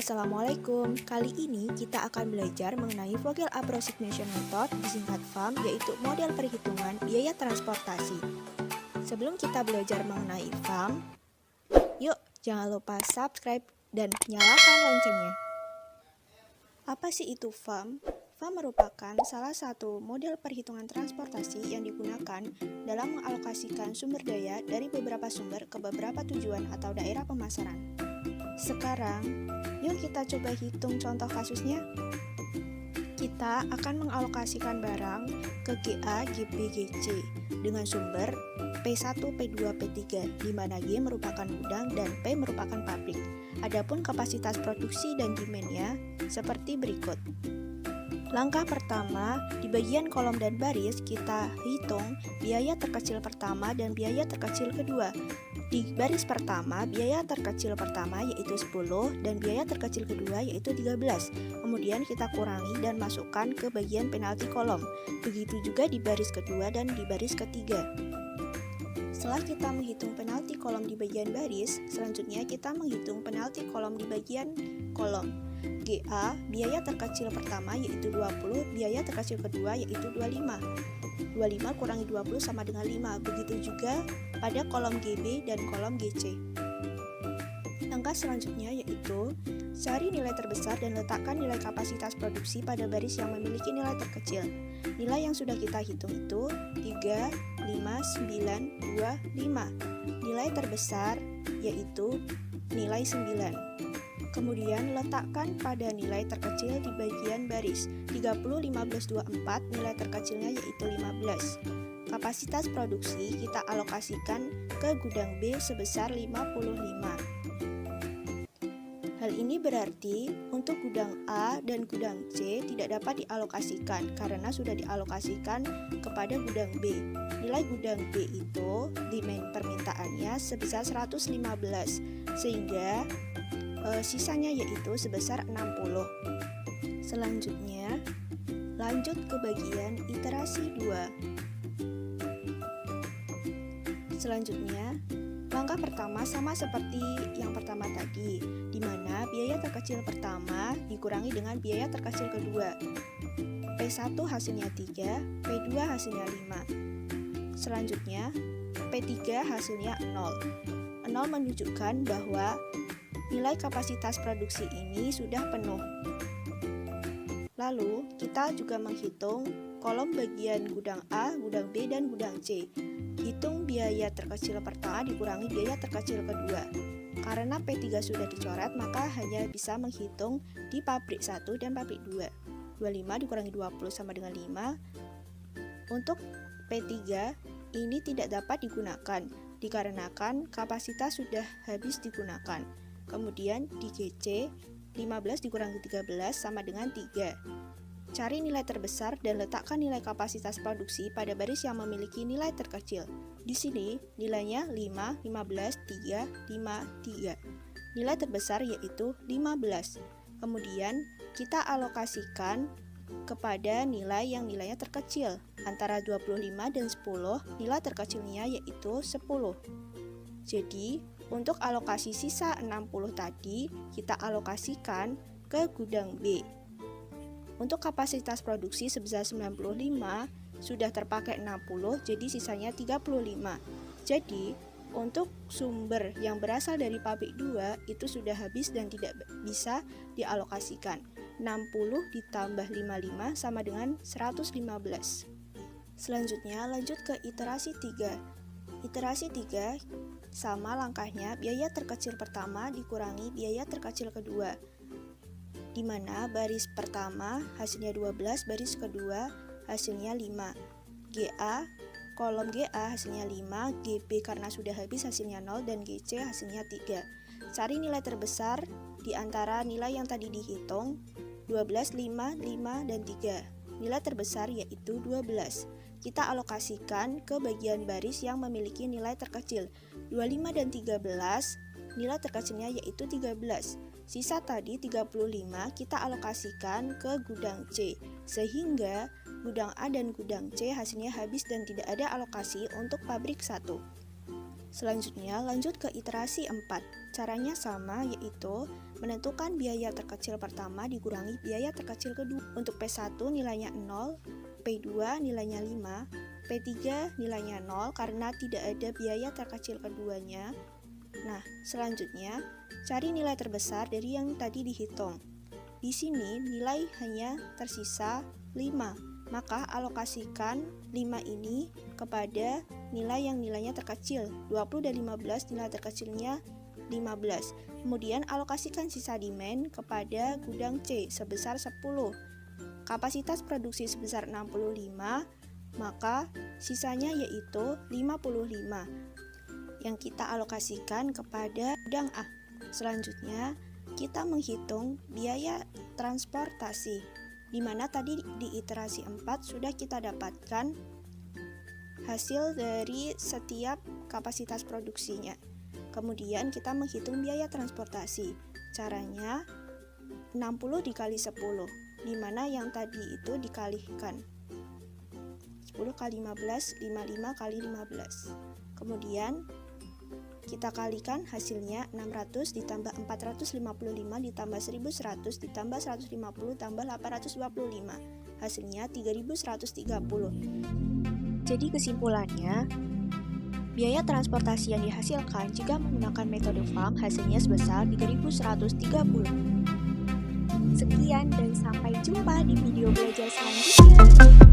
Assalamualaikum, kali ini kita akan belajar mengenai Vogel Approximation Method, disingkat VAM, yaitu model perhitungan biaya transportasi. Sebelum kita belajar mengenai VAM, yuk jangan lupa subscribe dan nyalakan loncengnya. Apa sih itu VAM? VAM merupakan salah satu model perhitungan transportasi yang digunakan dalam mengalokasikan sumber daya dari beberapa sumber ke beberapa tujuan atau daerah pemasaran. Sekarang, yuk kita coba hitung contoh kasusnya. Kita akan mengalokasikan barang ke GA, GB, GC dengan sumber P1, P2, P3, di mana G merupakan gudang dan P merupakan pabrik. Adapun kapasitas produksi dan demand-nya seperti berikut. Langkah pertama, di bagian kolom dan baris kita hitung biaya terkecil pertama dan biaya terkecil kedua. Di baris pertama, biaya terkecil pertama yaitu 10 dan biaya terkecil kedua yaitu 13. Kemudian kita kurangi dan masukkan ke bagian penalti kolom. Begitu juga di baris kedua dan di baris ketiga. Setelah kita menghitung penalti kolom di bagian baris, selanjutnya kita menghitung penalti kolom di bagian kolom. GA, biaya terkecil pertama yaitu 20, biaya terkecil kedua yaitu 25. 25 kurangi 20 sama dengan 5. Begitu juga pada kolom GB dan kolom GC. Langkah selanjutnya yaitu cari nilai terbesar dan letakkan nilai kapasitas produksi pada baris yang memiliki nilai terkecil. Nilai yang sudah kita hitung itu 3, 5, 9, 2, 5. Nilai terbesar yaitu nilai 9. Kemudian letakkan pada nilai terkecil di bagian baris 30, 15, 24, nilai terkecilnya yaitu 15. Kapasitas produksi kita alokasikan ke gudang B sebesar 55. Hal ini berarti untuk gudang A dan gudang C tidak dapat dialokasikan karena sudah dialokasikan kepada gudang B. Nilai gudang B itu demand permintaannya sebesar 115 sehingga sisanya yaitu sebesar 60. Selanjutnya, lanjut ke bagian iterasi 2. Selanjutnya, langkah pertama sama seperti yang pertama tadi, di mana biaya terkecil pertama dikurangi dengan biaya terkecil kedua. P1 hasilnya 3, P2 hasilnya 5. Selanjutnya, P3 hasilnya 0. 0 menunjukkan bahwa nilai kapasitas produksi ini sudah penuh. Lalu, kita juga menghitung kolom bagian gudang A, gudang B, dan gudang C. Hitung biaya terkecil pertama dikurangi biaya terkecil kedua. Karena P3 sudah dicoret, maka hanya bisa menghitung di pabrik 1 dan pabrik 2. 25 dikurangi 20 sama dengan 5. Untuk P3, ini tidak dapat digunakan, dikarenakan kapasitas sudah habis digunakan. Kemudian di GC, 15 dikurangi 13 sama dengan 3. Cari nilai terbesar dan letakkan nilai kapasitas produksi pada baris yang memiliki nilai terkecil. Di sini nilainya 5, 15, 3, 5, 3. Nilai terbesar yaitu 15. Kemudian kita alokasikan kepada nilai yang nilainya terkecil. Antara 25 dan 10, nilai terkecilnya yaitu 10. Jadi, untuk alokasi sisa 60 tadi, kita alokasikan ke gudang B. Untuk kapasitas produksi sebesar 95, sudah terpakai 60, jadi sisanya 35. Jadi, untuk sumber yang berasal dari pabrik 2, itu sudah habis dan tidak bisa dialokasikan. 60 ditambah 55 sama dengan 115. Selanjutnya, lanjut ke iterasi 3. Iterasi 3 sama langkahnya, biaya terkecil pertama dikurangi biaya terkecil kedua, di mana baris pertama hasilnya 12, baris kedua hasilnya 5. GA, kolom GA hasilnya 5, GB karena sudah habis hasilnya 0, dan GC hasilnya 3. Cari nilai terbesar di antara nilai yang tadi dihitung, 12, 5, 5, dan 3. Nilai terbesar yaitu 12. Kita alokasikan ke bagian baris yang memiliki nilai terkecil. 25 dan 13, nilai terkecilnya yaitu 13. Sisa tadi 35 kita alokasikan ke gudang C, sehingga gudang A dan gudang C hasilnya habis dan tidak ada alokasi untuk pabrik 1. Selanjutnya, lanjut ke iterasi 4. Caranya sama, yaitu menentukan biaya terkecil pertama dikurangi biaya terkecil kedua. Untuk P1 nilainya 0, P2 nilainya 5, P3 nilainya 0 karena tidak ada biaya terkecil keduanya. Nah, selanjutnya, cari nilai terbesar dari yang tadi dihitung. Di sini nilai hanya tersisa 5, maka alokasikan 5 ini kepada nilai yang nilainya terkecil. 20 dan 15 nilai terkecilnya 15. Kemudian alokasikan sisa demand kepada gudang C sebesar 10. Kapasitas produksi sebesar 65, maka sisanya yaitu 55 yang kita alokasikan kepada gudang A. Selanjutnya, kita menghitung biaya transportasi, di mana tadi di iterasi 4 sudah kita dapatkan hasil dari setiap kapasitas produksinya. Kemudian kita menghitung biaya transportasi. Caranya 60 dikali 10, di mana yang tadi itu dikalikan. 10 kali 15, 55 kali 15. Kemudian kita kalikan hasilnya 600 ditambah 455 ditambah 1100 ditambah 150 tambah 825. Hasilnya 3130. Jadi kesimpulannya, biaya transportasi yang dihasilkan jika menggunakan metode FAM hasilnya sebesar 3130. Sekian dan sampai jumpa di video belajar selanjutnya.